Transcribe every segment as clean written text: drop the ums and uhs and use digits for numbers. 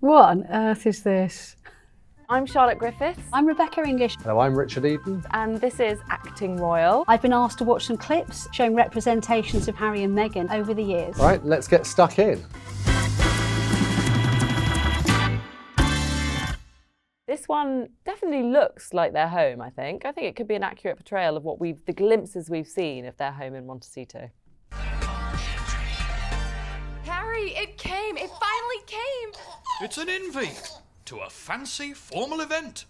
What on earth is this? I'm Charlotte Griffiths. I'm Rebecca English. Hello, I'm Richard Eden. And this is Acting Royal. I've been asked to watch some clips showing representations of Harry and Meghan over the years. All right, let's get stuck in. This one definitely looks like their home, I think. I think it could be an accurate portrayal of the glimpses we've seen of their home in Montecito. Harry, it came! It finally came! It's an invite to a fancy formal event.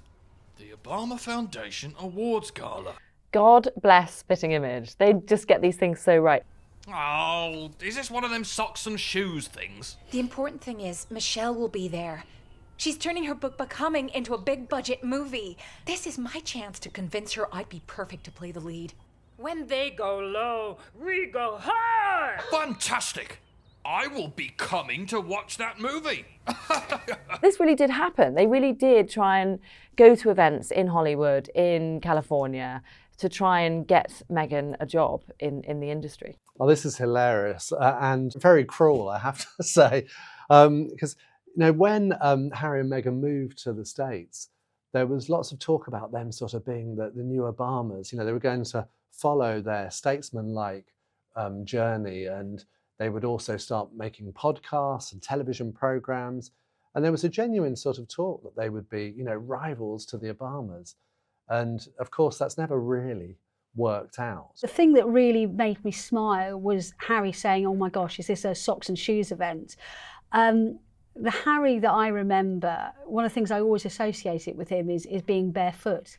The Obama Foundation Awards Gala. God bless Spitting Image. They just get these things so right. Oh, is this one of them socks and shoes things? The important thing is, Michelle will be there. She's turning her book Becoming into a big budget movie. This is my chance to convince her I'd be perfect to play the lead. When they go low, we go high! Fantastic! I will be coming to watch that movie. This really did happen. They really did try and go to events in Hollywood, in California, to try and get Meghan a job in the industry. Oh, this is hilarious and very cruel, I have to say. Because, when Harry and Meghan moved to the States, there was lots of talk about them sort of being the new Obamas. They were going to follow their statesman-like journey, and they would also start making podcasts and television programs. And there was a genuine sort of talk that they would be, rivals to the Obamas. And of course, that's never really worked out. The thing that really made me smile was Harry saying, "Oh my gosh, is this a socks and shoes event?" The Harry that I remember, one of the things I always associated with him is being barefoot.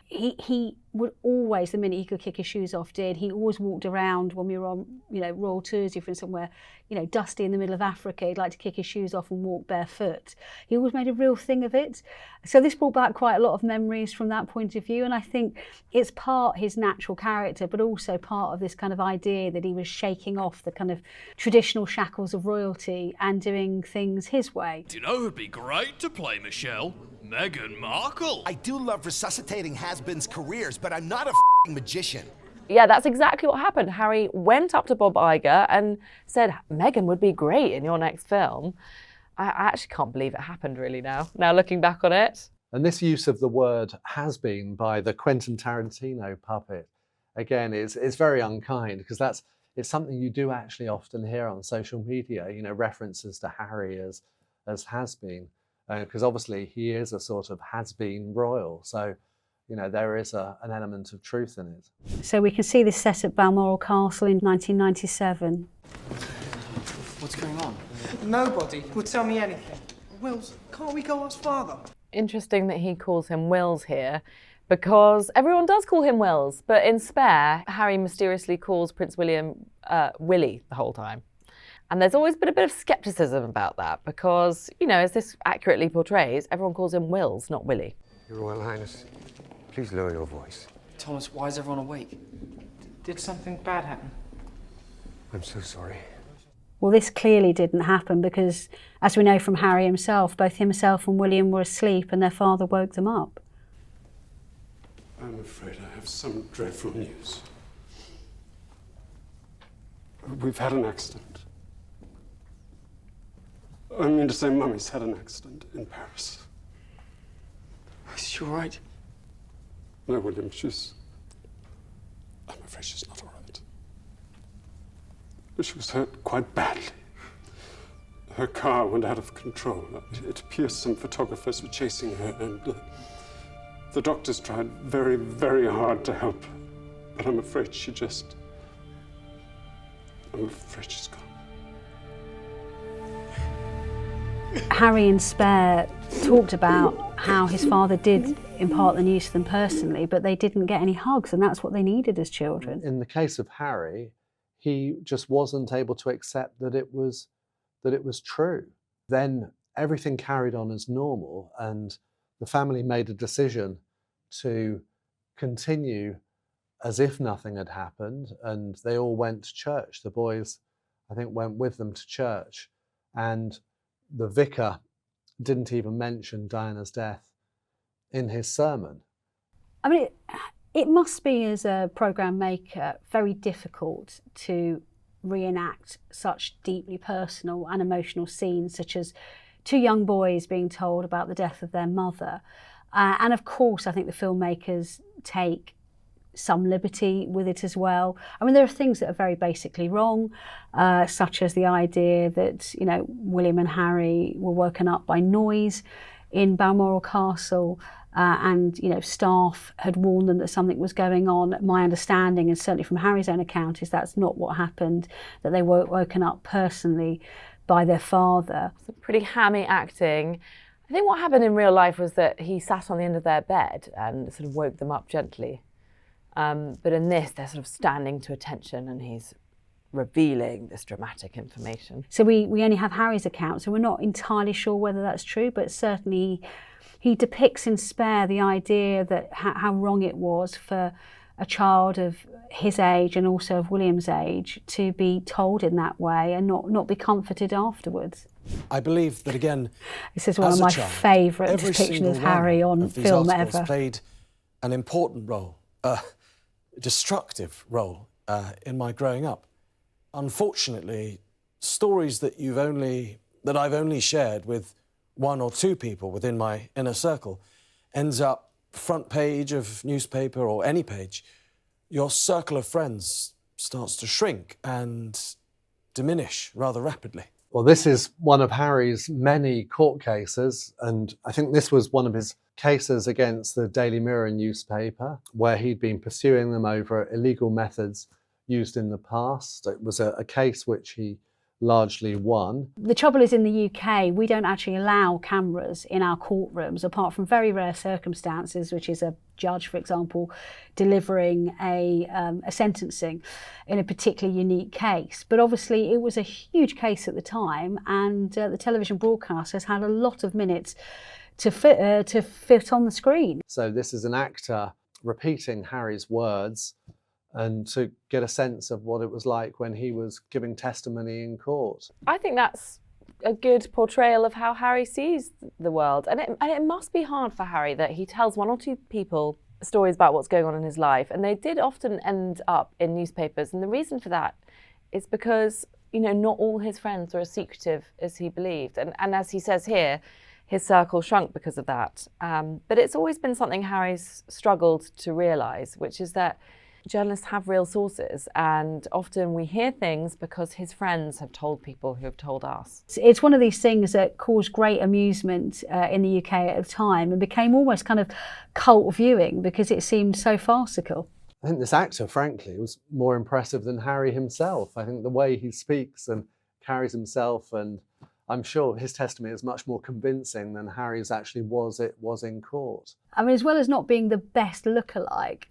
He would always, the minute he could kick his shoes off, he always walked around when we were on, royal tours, if you're somewhere, dusty in the middle of Africa, he'd like to kick his shoes off and walk barefoot. He always made a real thing of it. So this brought back quite a lot of memories from that point of view. And I think it's part his natural character, but also part of this kind of idea that he was shaking off the kind of traditional shackles of royalty and doing things his way. Do you know who'd be great to play Michelle? Meghan Markle. I do love resuscitating has-beens' careers, but I'm not a magician. Yeah, that's exactly what happened. Harry went up to Bob Iger and said, "Meghan would be great in your next film." I actually can't believe it happened really now looking back on it. And this use of the word has been by the Quentin Tarantino puppet, again, is very unkind, because it's something you do actually often hear on social media, references to Harry as has been. Because obviously he is a sort of has-been royal. So, there is an element of truth in it. So we can see this set at Balmoral Castle in 1997. What's going on? Nobody will tell me anything. Wills, can't we go ask Father? Interesting that he calls him Wills here, because everyone does call him Wills, but in Spare, Harry mysteriously calls Prince William Willie the whole time. And there's always been a bit of scepticism about that because, as this accurately portrays, everyone calls him Wills, not Willie. Your Royal Highness, please lower your voice. Thomas, why is everyone awake? Did something bad happen? I'm so sorry. Well, this clearly didn't happen because, as we know from Harry himself, both himself and William were asleep and their father woke them up. I'm afraid I have some dreadful news. We've had an accident. I mean to say, Mummy's had an accident in Paris. Is she all right? No, William, I'm afraid she's not all right. She was hurt quite badly. Her car went out of control. It appears some photographers were chasing her, and the doctors tried very, very hard to help her. But I'm afraid she's gone. Harry in Spare talked about how his father did impart the news to them personally, but they didn't get any hugs, and that's what they needed as children. In the case of Harry, he just wasn't able to accept that it was true. Then everything carried on as normal, and the family made a decision to continue as if nothing had happened, and they all went to church. The boys, I think, went with them to church, and the vicar didn't even mention Diana's death in his sermon. I mean, it must be, as a programme maker, very difficult to reenact such deeply personal and emotional scenes, such as two young boys being told about the death of their mother. And of course, I think the filmmakers take some liberty with it as well. I mean, there are things that are very basically wrong, such as the idea that, you know, William and Harry were woken up by noise in Balmoral Castle, and, you know, staff had warned them that something was going on. My understanding, and certainly from Harry's own account, is that's not what happened, that they were woken up personally by their father. Some pretty hammy acting. I think what happened in real life was that he sat on the end of their bed and sort of woke them up gently. But in this, they're sort of standing to attention and he's revealing this dramatic information. So we only have Harry's account, so we're not entirely sure whether that's true, but certainly he depicts in Spare the idea that how wrong it was for a child of his age and also of William's age to be told in that way and not be comforted afterwards. I believe that, again, this is one of my favourite depictions of Harry on film ever. Played an important role, a destructive role in my growing up. Unfortunately, stories that I've only shared with one or two people within my inner circle ends up front page of newspaper or any page. Your circle of friends starts to shrink and diminish rather rapidly. Well, this is one of Harry's many court cases, and I think this was one of his cases against the Daily Mirror newspaper, where he'd been pursuing them over illegal methods used in the past. It was a case which he largely won. The trouble is, in the UK, we don't actually allow cameras in our courtrooms, apart from very rare circumstances, which is a judge, for example, delivering a sentencing in a particularly unique case. But obviously it was a huge case at the time, and the television broadcasters had a lot of minutes to fit on the screen. So this is an actor repeating Harry's words and to get a sense of what it was like when he was giving testimony in court. I think that's a good portrayal of how Harry sees the world. And it must be hard for Harry that he tells one or two people stories about what's going on in his life, and they did often end up in newspapers. And the reason for that is because, you know, not all his friends were as secretive as he believed. And as he says here, his circle shrunk because of that. But it's always been something Harry's struggled to realise, which is that journalists have real sources, and often we hear things because his friends have told people who have told us. It's one of these things that caused great amusement in the UK at the time and became almost kind of cult viewing because it seemed so farcical. I think this actor, frankly, was more impressive than Harry himself. I think the way he speaks and carries himself, and I'm sure his testimony is much more convincing than Harry's actually was in court. I mean, as well as not being the best lookalike,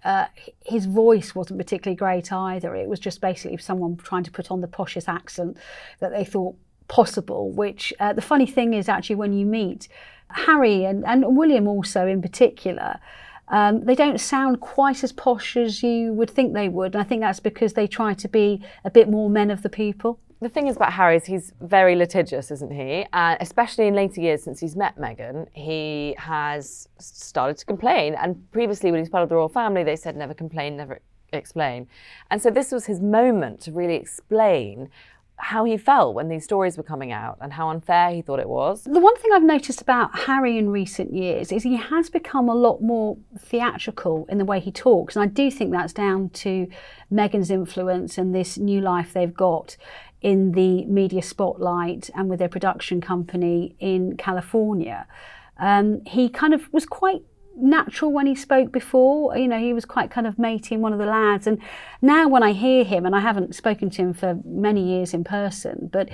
his voice wasn't particularly great either. It was just basically someone trying to put on the poshest accent that they thought possible, which the funny thing is actually when you meet Harry and William also in particular, they don't sound quite as posh as you would think they would. And I think that's because they try to be a bit more men of the people. The thing is about Harry is he's very litigious, isn't he? Especially in later years since he's met Meghan, he has started to complain. And previously when he's part of the royal family, they said never complain, never explain. And so this was his moment to really explain how he felt when these stories were coming out and how unfair he thought it was. The one thing I've noticed about Harry in recent years is he has become a lot more theatrical in the way he talks. And I do think that's down to Meghan's influence and this new life they've got in the media spotlight and with their production company in California. He kind of was quite natural when he spoke before. You know, he was quite kind of matey and one of the lads. And now when I hear him, and I haven't spoken to him for many years in person, but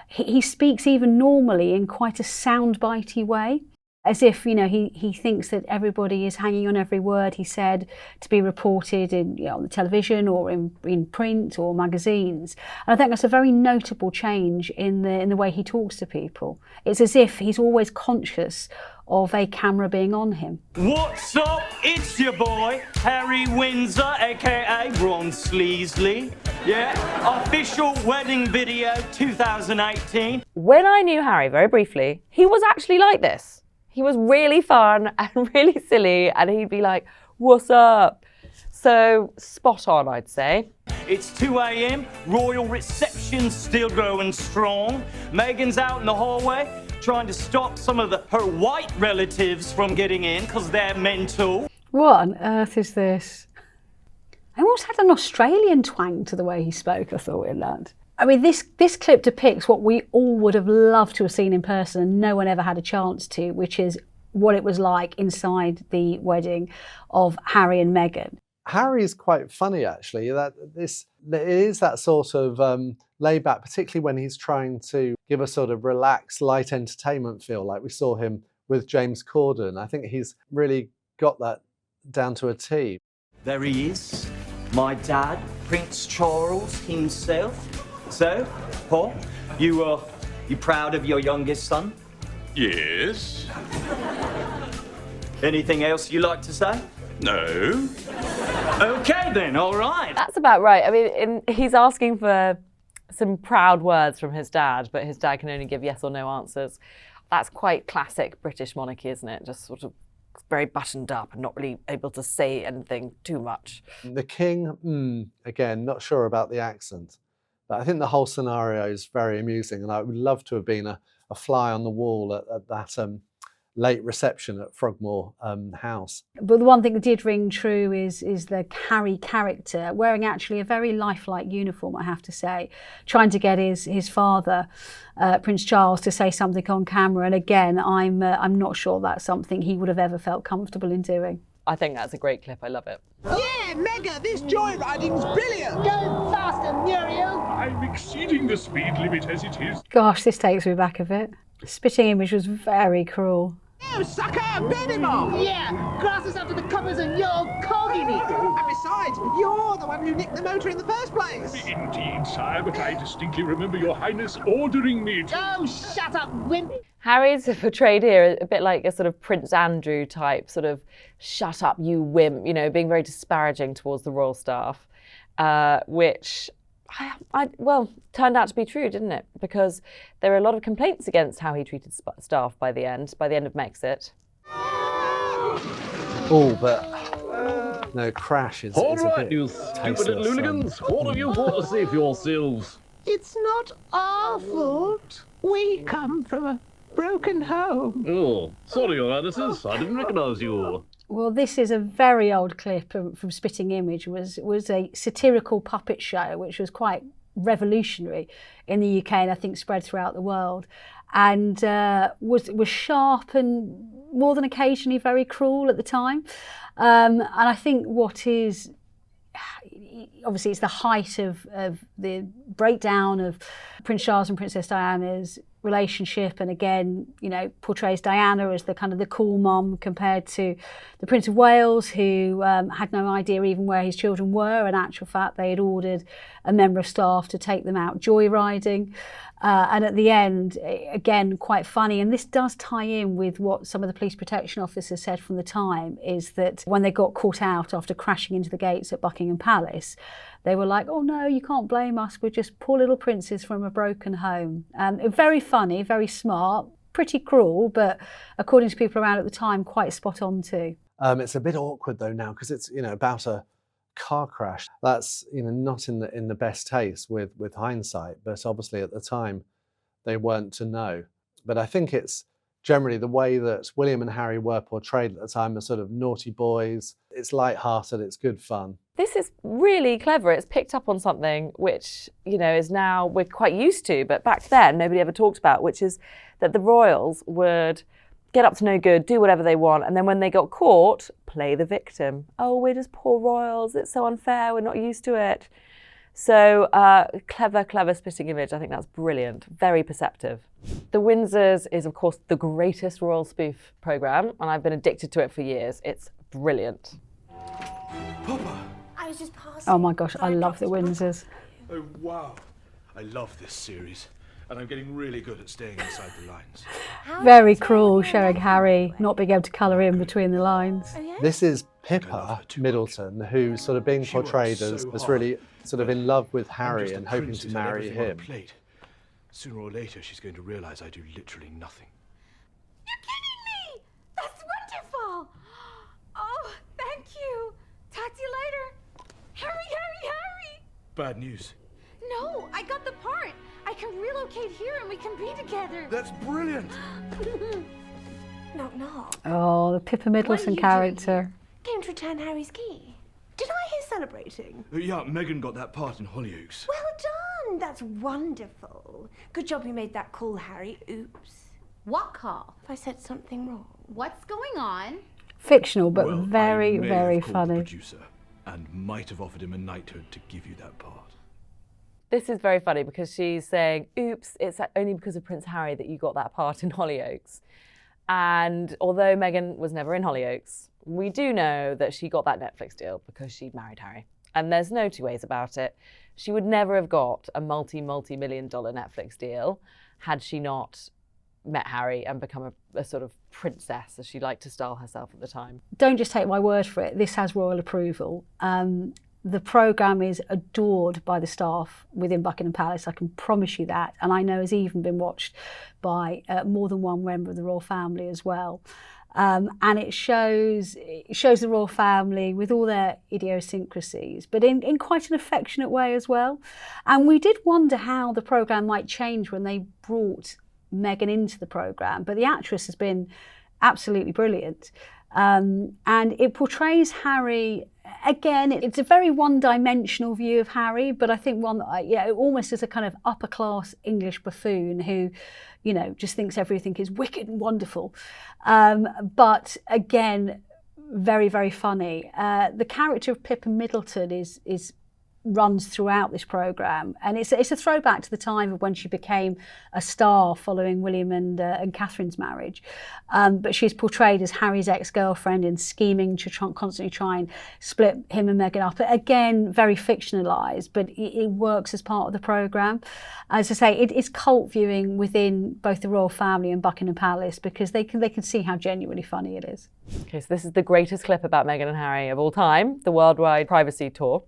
he speaks even normally in quite a soundbitey way, as if, you know, he thinks that everybody is hanging on every word he said to be reported in, you know, on the television or in print or magazines. And I think that's a very notable change in the way he talks to people. It's as if he's always conscious of a camera being on him. What's up? It's your boy, Harry Windsor, aka Ron Sleasley. Yeah, official wedding video 2018. When I knew Harry very briefly, he was actually like this. He was really fun and really silly, and he'd be like, "What's up?" So spot on, I'd say. It's 2 a.m, royal reception still going strong. Meghan's out in the hallway, trying to stop some of her white relatives from getting in because they're mental. What on earth is this? I almost had an Australian twang to the way he spoke, I thought, in that. I mean, this clip depicts what we all would have loved to have seen in person and no one ever had a chance to, which is what it was like inside the wedding of Harry and Meghan. Harry's quite funny, actually. It is that sort of laid back, particularly when he's trying to give a sort of relaxed, light entertainment feel, like we saw him with James Corden. I think he's really got that down to a T. There he is, my dad, Prince Charles himself. So, Paul, you proud of your youngest son? Yes. Anything else you like to say? No. Okay then, all right. That's about right. I mean, he's asking for some proud words from his dad, but his dad can only give yes or no answers. That's quite classic British monarchy, isn't it? Just sort of very buttoned up and not really able to say anything too much. The king, again, not sure about the accent. But I think the whole scenario is very amusing, and I would love to have been a fly on the wall at that late reception at Frogmore House. But the one thing that did ring true is the Harry character wearing actually a very lifelike uniform, I have to say, trying to get his father, Prince Charles, to say something on camera. And again, I'm not sure that's something he would have ever felt comfortable in doing. I think that's a great clip. I love it. Yeah, Mega, this joyriding's brilliant. Go faster, Muriel. I'm exceeding the speed limit as it is. Gosh, this takes me back a bit. Spitting image was very cruel. You sucker, bend him off. Yeah, grass is up to the coppers and you're cogging it. And besides, you're the one who nicked the motor in the first place. Indeed, sire, but I distinctly remember your highness ordering me to... Oh, shut up, wimpy. Harry's portrayed here a bit like a sort of Prince Andrew type, sort of shut up, you wimp, you know, being very disparaging towards the royal staff, which well, turned out to be true, didn't it? Because there were a lot of complaints against how he treated staff by the end of Megxit. Oh, but no, Crash is All is right, a bit you stupid tasteless, little hooligans. What have you got to say for yourselves? It's not our fault. We come from a broken home. Oh, sorry, your highnesses. I didn't recognise you. Well, this is a very old clip from Spitting Image. Was a satirical puppet show, which was quite revolutionary in the UK and I think spread throughout the world, and was sharp and more than occasionally very cruel at the time. And I think what is obviously it's the height of the breakdown of Prince Charles and Princess Diana's relationship, and again, you know, portrays Diana as the kind of the cool mom compared to the Prince of Wales, who had no idea even where his children were. In actual fact, they had ordered a member of staff to take them out joyriding. And at the end, again, quite funny, and this does tie in with what some of the police protection officers said from the time, is that when they got caught out after crashing into the gates at Buckingham Palace, they were like, oh no, you can't blame us, we're just poor little princes from a broken home. Very funny, very smart, pretty cruel, but according to people around at the time, quite spot on too. It's a bit awkward though now, because it's, you know, about a car crash. That's, you know, not in the best taste with hindsight, but obviously at the time they weren't to know. But I think it's generally the way that William and Harry were portrayed at the time as sort of naughty boys. It's light-hearted, it's good fun. This is really clever. It's picked up on something which, you know, is now we're quite used to, but back then nobody ever talked about, which is that the royals would get up to no good, do whatever they want, and then when they got caught, play the victim. Oh, we're just poor royals, it's so unfair, we're not used to it. So clever Spitting Image. I think that's brilliant, very perceptive. The Windsors is, of course, the greatest royal spoof programme, and I've been addicted to it for years. It's brilliant. Papa! I was just passing. Oh my gosh, I love the Windsors. Oh, wow. I love this series, and I'm getting really good at staying inside the lines. Very cruel, showing Harry not being able to colour in between the lines. This is Pippa Middleton, who's sort of being portrayed as really sort of in love with Harry and hoping to marry him. Sooner or later, she's going to realise I do literally nothing. You're kidding me! That's wonderful! Oh, thank you. Talk to you later. Harry! Bad news. No, I got the part. I I can relocate here and we can be together. That's brilliant. Knock, knock. Oh, the Pippa Middleton character. Came to return Harry's key. Did I hear celebrating? Yeah, Meghan got that part in Hollyoaks. Well done. That's wonderful. Good job you made that call, Harry. Oops. What call? If I said something wrong. What's going on? Fictional, but Well, very, I may very have called the funny. producer and might have offered him a knighthood to give you that part. This is very funny because she's saying, oops, it's only because of Prince Harry that you got that part in Hollyoaks. And although Meghan was never in Hollyoaks, we do know that she got that Netflix deal because she married Harry. And there's no two ways about it. She would never have got a multi-million-dollar Netflix deal had she not met Harry and become a sort of princess, as she liked to style herself at the time. Don't just take my word for it. This has royal approval. The programme is adored by the staff within Buckingham Palace, I can promise you that. And I know has even been watched by more than one member of the royal family as well. And it shows the royal family with all their idiosyncrasies, but in quite an affectionate way as well. And we did wonder how the programme might change when they brought Meghan into the programme, but the actress has been absolutely brilliant. And it portrays Harry, again, it's a very one-dimensional view of Harry, but I think one that, almost as a kind of upper-class English buffoon who, just thinks everything is wicked and wonderful. But again, very, very funny. The character of Pippa Middleton runs throughout this programme, and it's a throwback to the time of when she became a star following William and Catherine's marriage. But she's portrayed as Harry's ex-girlfriend and scheming to constantly try and split him and Meghan up. Again, very fictionalised, but it works as part of the programme. As I say, it's cult viewing within both the royal family and Buckingham Palace because they can see how genuinely funny it is. Okay, so this is the greatest clip about Meghan and Harry of all time, the Worldwide Privacy Tour.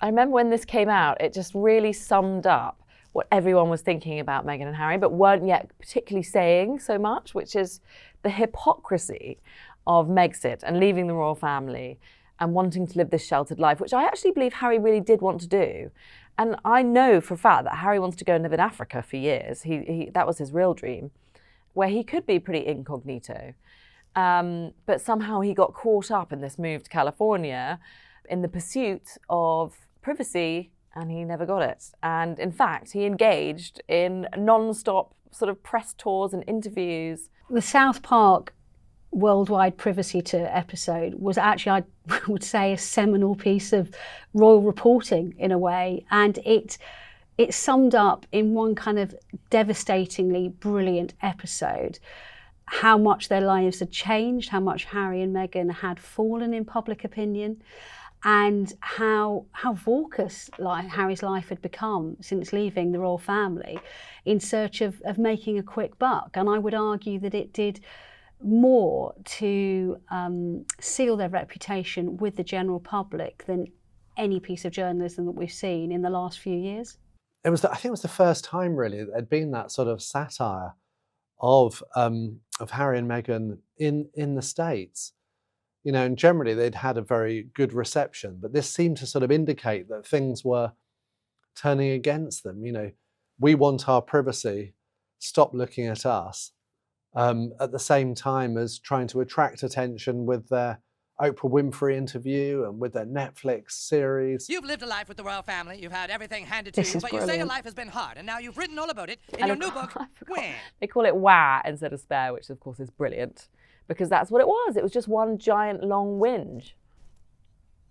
I remember when this came out, it just really summed up what everyone was thinking about Meghan and Harry, but weren't yet particularly saying so much, which is the hypocrisy of Megxit and leaving the royal family and wanting to live this sheltered life, which I actually believe Harry really did want to do. And I know for a fact that Harry wants to go and live in Africa for years. That was his real dream, where he could be pretty incognito. But somehow he got caught up in this move to California in the pursuit of privacy, and he never got it. And in fact, he engaged in non-stop sort of press tours and interviews. The South Park Worldwide Privacy Tour episode was actually, I would say, a seminal piece of royal reporting in a way, and it summed up in one kind of devastatingly brilliant episode how much their lives had changed, how much Harry and Meghan had fallen in public opinion, and how raucous Harry's life had become since leaving the royal family in search of making a quick buck. And I would argue that it did more to seal their reputation with the general public than any piece of journalism that we've seen in the last few years. I think it was the first time really that there'd been that sort of satire of Harry and Meghan in the States. And generally they'd had a very good reception, but this seemed to sort of indicate that things were turning against them. We want our privacy, stop looking at us, at the same time as trying to attract attention with their Oprah Winfrey interview and with their Netflix series. You've lived a life with the royal family, you've had everything handed to you, but you say your life has been hard, and now you've written all about it in your new book, Where? They call it wah instead of spare, which of course is brilliant, because that's what it was. It was just one giant long whinge.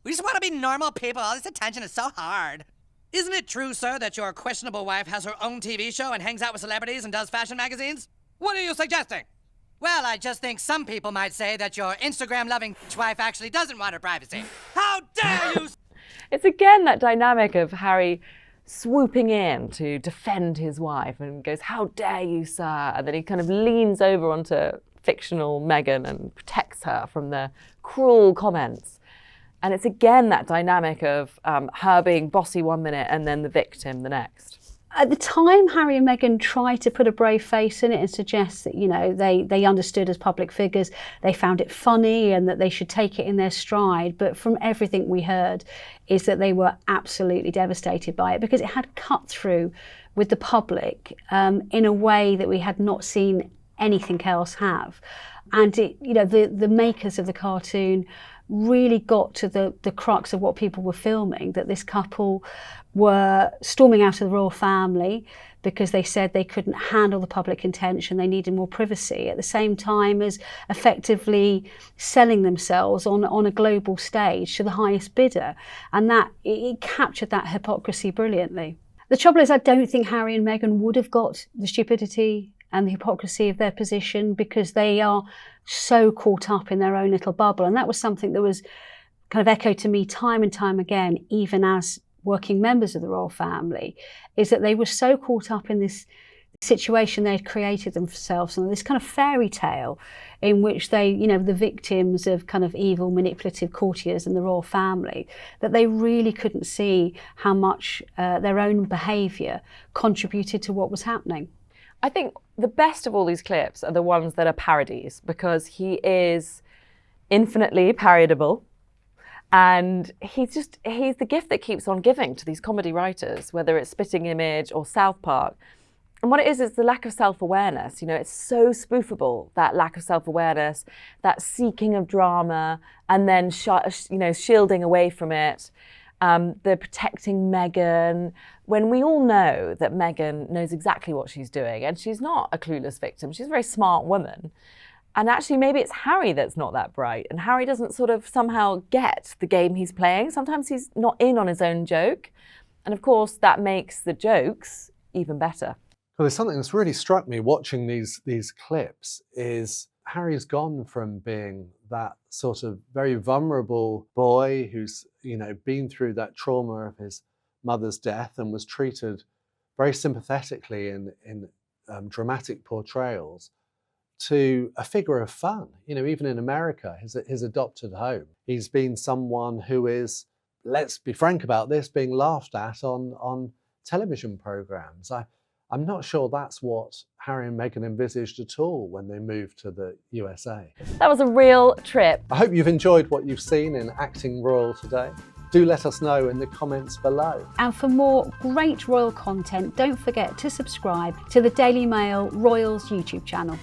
We just want to be normal people. All this attention is so hard. Isn't it true, sir, that your questionable wife has her own TV show and hangs out with celebrities and does fashion magazines? What are you suggesting? Well, I just think some people might say that your Instagram-loving wife actually doesn't want her privacy. How dare you! It's again that dynamic of Harry swooping in to defend his wife and goes, "How dare you, sir?" And then he kind of leans over onto fictional Meghan and protects her from the cruel comments. And it's again that dynamic of her being bossy one minute and then the victim the next. At the time, Harry and Meghan tried to put a brave face in it and suggest that, you know, they understood as public figures, they found it funny and that they should take it in their stride. But from everything we heard is that they were absolutely devastated by it because it had cut through with the public in a way that we had not seen anything else have. And it, you know, the makers of the cartoon really got to the crux of what people were filming, that this couple were storming out of the royal family because they said they couldn't handle the public attention, they needed more privacy, at the same time as effectively selling themselves on a global stage to the highest bidder. And that it captured that hypocrisy brilliantly. The trouble is, I don't think Harry and Meghan would have got the stupidity and the hypocrisy of their position because they are so caught up in their own little bubble. And that was something that was kind of echoed to me time and time again, even as working members of the royal family, is that they were so caught up in this situation they had created themselves, and this kind of fairy tale in which they, you know, the victims of kind of evil, manipulative courtiers in the royal family, that they really couldn't see how much their own behaviour contributed to what was happening. I think the best of all these clips are the ones that are parodies, because he is infinitely parodiable. And he's the gift that keeps on giving to these comedy writers, whether it's Spitting Image or South Park. And what it is the lack of self-awareness. You know, it's so spoofable, that lack of self-awareness, that seeking of drama, and then shielding away from it. The protecting Meghan, when we all know that Meghan knows exactly what she's doing, and she's not a clueless victim. She's a very smart woman. And actually, maybe it's Harry that's not that bright, and Harry doesn't sort of somehow get the game he's playing. Sometimes he's not in on his own joke. And of course, that makes the jokes even better. Well, there's something that's really struck me watching these clips is Harry's gone from being that sort of very vulnerable boy who's, you know, been through that trauma of his mother's death and was treated very sympathetically in dramatic portrayals, to a figure of fun. You know, even in America, his adopted home, he's been someone who is, let's be frank about this, being laughed at on television programs. I'm not sure that's what Harry and Meghan envisaged at all when they moved to the USA. That was a real trip. I hope you've enjoyed what you've seen in Acting Royal today. Do let us know in the comments below. And for more great royal content, don't forget to subscribe to the Daily Mail Royals YouTube channel.